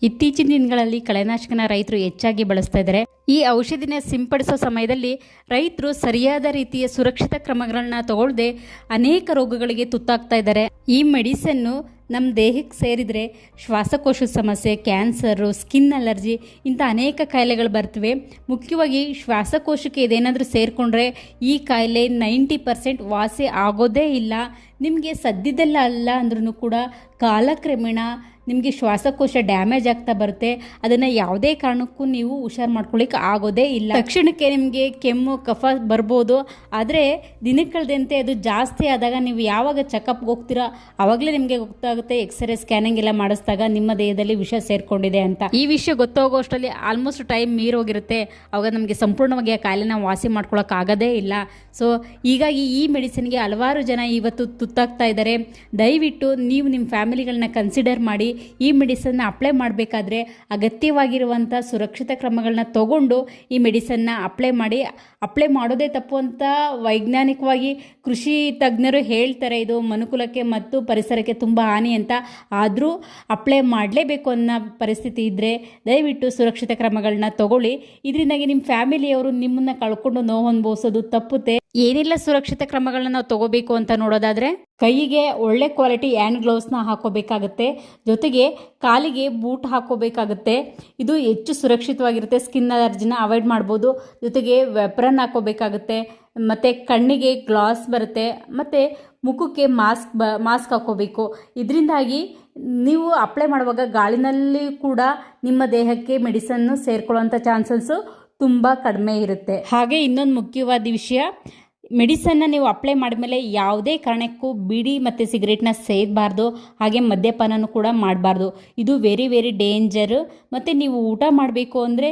ಇತ್ತೀಚಿನ ದಿನಗಳಲ್ಲಿ ಕಳೆನಾಶಕನ ರೈತರು ಹೆಚ್ಚಾಗಿ ಬಳಸ್ತಾ ಇದ್ದಾರೆ. ಈ ಔಷಧಿನ ಸಿಂಪಡಿಸೋ ಸಮಯದಲ್ಲಿ ರೈತರು ಸರಿಯಾದ ರೀತಿಯ ಸುರಕ್ಷಿತ ಕ್ರಮಗಳನ್ನ ತಗೊಳ್ಳದೆ ಅನೇಕ ರೋಗಗಳಿಗೆ ತುತ್ತಾಗ್ತಾ ಇದ್ದಾರೆ. ಈ ಮೆಡಿಸನ್ನು ನಮ್ಮ ದೇಹಕ್ಕೆ ಸೇರಿದರೆ ಶ್ವಾಸಕೋಶದ ಸಮಸ್ಯೆ, ಕ್ಯಾನ್ಸರು, ಸ್ಕಿನ್ ಅಲರ್ಜಿ ಇಂಥ ಅನೇಕ ಕಾಯಿಲೆಗಳು ಬರ್ತವೆ. ಮುಖ್ಯವಾಗಿ ಶ್ವಾಸಕೋಶಕ್ಕೆ ಇದೇನಾದರೂ ಸೇರಿಕೊಂಡ್ರೆ ಈ ಕಾಯಿಲೆ 90% ವಾಸಿ ಆಗೋದೇ ಇಲ್ಲ. ನಿಮಗೆ ಸದ್ಯದಲ್ಲ ಅಲ್ಲ ಅಂದ್ರೂ ಕೂಡ ಕಾಲಕ್ರಮೇಣ ನಿಮಗೆ ಶ್ವಾಸಕೋಶ ಡ್ಯಾಮೇಜ್ ಆಗ್ತಾ ಬರುತ್ತೆ. ಅದನ್ನು ಯಾವುದೇ ಕಾರಣಕ್ಕೂ ನೀವು ಹುಷಾರು ಮಾಡ್ಕೊಳ್ಳಿಕ್ಕೆ ಆಗೋದೇ ಇಲ್ಲ. ತಕ್ಷಣಕ್ಕೆ ನಿಮಗೆ ಕೆಮ್ಮು ಕಫ ಬರ್ಬೋದು, ಆದರೆ ದಿನಕ್ಕೆ ಕಳೆದಂತೆ ಅದು ಜಾಸ್ತಿ ಆದಾಗ ನೀವು ಯಾವಾಗ ಚೆಕಪ್ಗೆ ಹೋಗ್ತೀರಾ ಆವಾಗಲೇ ನಿಮಗೆ ಗೊತ್ತಾಗುತ್ತೆ. ಎಕ್ಸ್ರೇ ಸ್ಕ್ಯಾನಿಂಗ್ ಎಲ್ಲ ಮಾಡಿಸಿದಾಗ ನಿಮ್ಮ ದೇಹದಲ್ಲಿ ವಿಷ ಸೇರಿಕೊಂಡಿದೆ ಅಂತ. ಈ ವಿಷಯ ಗೊತ್ತಾಗೋಷ್ಟರಲ್ಲಿ ಆಲ್ಮೋಸ್ಟ್ ಟೈಮ್ ಮೀರೋಗಿರುತ್ತೆ. ಆವಾಗ ನಮಗೆ ಸಂಪೂರ್ಣವಾಗಿ ಆ ಕಾಯಿಲೆನ ವಾಸಿ ಮಾಡ್ಕೊಳ್ಳೋಕ್ಕಾಗೋದೇ ಇಲ್ಲ. ಸೊ ಹೀಗಾಗಿ ಈ ಮೆಡಿಸಿನ್ಗೆ ಹಲವಾರು ಜನ ಇವತ್ತು ತುತ್ತಾಗ್ತಾ ಇದ್ದಾರೆ. ದಯವಿಟ್ಟು ನೀವು ನಿಮ್ಮ ಫ್ಯಾಮಿಲಿಗಳನ್ನ ಕನ್ಸಿಡರ್ ಮಾಡಿ ಈ ಮೆಡಿಸನ್ನ ಅಪ್ಲೈ ಮಾಡಬೇಕಾದ್ರೆ ಅಗತ್ಯವಾಗಿರುವಂಥ ಸುರಕ್ಷಿತ ಕ್ರಮಗಳನ್ನ ತಗೊಂಡು ಈ ಮೆಡಿಸನ್ನ ಅಪ್ಲೈ ಮಾಡೋದೇ ತಪ್ಪು ಅಂತ ವೈಜ್ಞಾನಿಕವಾಗಿ ಕೃಷಿ ತಜ್ಞರು ಹೇಳ್ತಾರೆ. ಇದು ಮನುಕುಲಕ್ಕೆ ಮತ್ತು ಪರಿಸರಕ್ಕೆ ತುಂಬ ಹಾನಿ ಅಂತ. ಆದರೂ ಅಪ್ಲೈ ಮಾಡಲೇಬೇಕು ಅನ್ನೋ ಪರಿಸ್ಥಿತಿ ಇದ್ದರೆ ದಯವಿಟ್ಟು ಸುರಕ್ಷಿತ ಕ್ರಮಗಳನ್ನ ತಗೊಳ್ಳಿ. ಇದರಿಂದಾಗಿ ನಿಮ್ಮ ಫ್ಯಾಮಿಲಿಯವರು ನಿಮ್ಮನ್ನು ಕಳ್ಕೊಂಡು ನೋವು ಅನುಭವಿಸೋದು ತಪ್ಪುತ್ತೆ. ಏನೆಲ್ಲ ಸುರಕ್ಷಿತ ಕ್ರಮಗಳನ್ನ ನಾವು ತಗೋಬೇಕು ಅಂತ ನೋಡೋದಾದರೆ, ಕೈಗೆ ಒಳ್ಳೆ ಕ್ವಾಲಿಟಿ ಹ್ಯಾಂಡ್ ಗ್ಲೌಸ್ನ ಹಾಕೋಬೇಕಾಗುತ್ತೆ. ಜೊತೆಗೆ ಕಾಲಿಗೆ ಬೂಟ್ ಹಾಕೋಬೇಕಾಗುತ್ತೆ. ಇದು ಹೆಚ್ಚು ಸುರಕ್ಷಿತವಾಗಿರುತ್ತೆ. ಸ್ಕಿನ್ ಅಲರ್ಜಿನ ಅವಾಯ್ಡ್ ಮಾಡ್ಬೋದು. ಜೊತೆಗೆ ವೆಪ್ರನ್ ಹಾಕೋಬೇಕಾಗುತ್ತೆ. ಮತ್ತು ಕಣ್ಣಿಗೆ ಗ್ಲಾಸ್ ಬರುತ್ತೆ. ಮತ್ತು ಮುಖಕ್ಕೆ ಮಾಸ್ಕ್ ಹಾಕೋಬೇಕು. ಇದರಿಂದಾಗಿ ನೀವು ಅಪ್ಲೈ ಮಾಡುವಾಗ ಗಾಳಿನಲ್ಲಿ ಕೂಡ ನಿಮ್ಮ ದೇಹಕ್ಕೆ ಮೆಡಿಸನ್ನು ಸೇರ್ಕೊಳ್ಳೋಂಥ ಚಾನ್ಸಸ್ಸು ತುಂಬ ಕಡಿಮೆ ಇರುತ್ತೆ. ಹಾಗೆ ಇನ್ನೊಂದು ಮುಖ್ಯವಾದ ವಿಷಯ, ಮೆಡಿಸನ್ನ ನೀವು ಅಪ್ಲೈ ಮಾಡಿದ್ಮೇಲೆ ಯಾವುದೇ ಕಾರಣಕ್ಕೂ ಬೀಡಿ ಮತ್ತು ಸಿಗರೇಟ್ನ ಸೇದಬಾರ್ದು. ಹಾಗೆ ಮದ್ಯಪಾನನೂ ಕೂಡ ಮಾಡಬಾರ್ದು. ಇದು ವೆರಿ ವೆರಿ ಡೇಂಜರು. ಮತ್ತು ನೀವು ಊಟ ಮಾಡಬೇಕು ಅಂದರೆ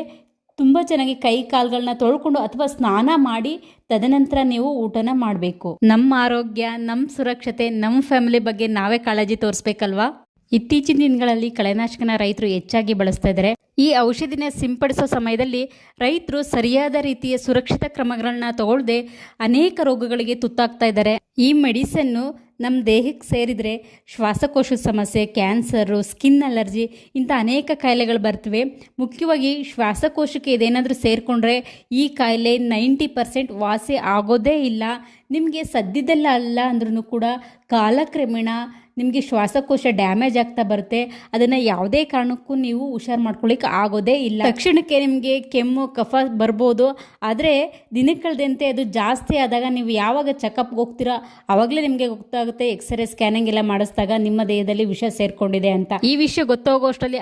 ತುಂಬ ಚೆನ್ನಾಗಿ ಕೈ ಕಾಲುಗಳನ್ನ ತೊಳ್ಕೊಂಡು ಅಥವಾ ಸ್ನಾನ ಮಾಡಿ ತದನಂತರ ನೀವು ಊಟನ ಮಾಡಬೇಕು. ನಮ್ಮ ಆರೋಗ್ಯ, ನಮ್ಮ ಸುರಕ್ಷತೆ, ನಮ್ಮ ಫ್ಯಾಮಿಲಿ ಬಗ್ಗೆ ನಾವೇ ಕಾಳಜಿ ತೋರಿಸ್ಬೇಕಲ್ವಾ. ಇತ್ತೀಚಿನ ದಿನಗಳಲ್ಲಿ ಕಳೆನಾಶಕನ ರೈತರು ಹೆಚ್ಚಾಗಿ ಬಳಸ್ತಾ ಇದ್ದಾರೆ. ಈ ಔಷಧಿನ ಸಿಂಪಡಿಸೋ ಸಮಯದಲ್ಲಿ ರೈತರು ಸರಿಯಾದ ರೀತಿಯ ಸುರಕ್ಷಿತ ಕ್ರಮಗಳನ್ನ ತಗೊಳ್ಳದೆ ಅನೇಕ ರೋಗಗಳಿಗೆ ತುತ್ತಾಗ್ತಾ ಇದ್ದಾರೆ. ಈ ಮೆಡಿಸನ್ನು ನಮ್ಮ ದೇಹಕ್ಕೆ ಸೇರಿದರೆ ಶ್ವಾಸಕೋಶದ ಸಮಸ್ಯೆ, ಕ್ಯಾನ್ಸರು, ಸ್ಕಿನ್ ಅಲರ್ಜಿ ಇಂಥ ಅನೇಕ ಕಾಯಿಲೆಗಳು ಬರ್ತವೆ. ಮುಖ್ಯವಾಗಿ ಶ್ವಾಸಕೋಶಕ್ಕೆ ಇದೇನಾದರೂ ಸೇರಿಕೊಂಡ್ರೆ ಈ ಕಾಯಿಲೆ 90% ವಾಸಿ ಆಗೋದೇ ಇಲ್ಲ. ನಿಮಗೆ ಸದ್ಯದಲ್ಲ ಅಲ್ಲ ಅಂದ್ರೂ ಕೂಡ ಕಾಲಕ್ರಮೇಣ ನಿಮಗೆ ಶ್ವಾಸಕೋಶ ಡ್ಯಾಮೇಜ್ ಆಗ್ತಾ ಬರುತ್ತೆ. ಅದನ್ನು ಯಾವುದೇ ಕಾರಣಕ್ಕೂ ನೀವು ಹುಷಾರು ಮಾಡ್ಕೊಳ್ಳಿಕ್ಕೆ ಆಗೋದೇ ಇಲ್ಲ. ತಕ್ಷಣಕ್ಕೆ ನಿಮಗೆ ಕೆಮ್ಮು ಕಫ ಬರ್ಬೋದು, ಆದರೆ ದಿನಕ್ಕೆ ಕಳೆದಂತೆ ಅದು ಜಾಸ್ತಿ ಆದಾಗ ನೀವು ಯಾವಾಗ ಚೆಕಪ್ಗೆ ಹೋಗ್ತೀರಾ ಆವಾಗಲೇ ನಿಮಗೆ ಗೊತ್ತಾಗುತ್ತೆ. ಎಕ್ಸ್ರೇ ಸ್ಕ್ಯಾನಿಂಗ್ ಎಲ್ಲ ಮಾಡಿಸಿದಾಗ ನಿಮ್ಮ ದೇಹದಲ್ಲಿ ವಿಷ ಸೇರಿಕೊಂಡಿದೆ ಅಂತ. ಈ ವಿಷಯ ಗೊತ್ತಾಗೋಷ್ಟರಲ್ಲಿ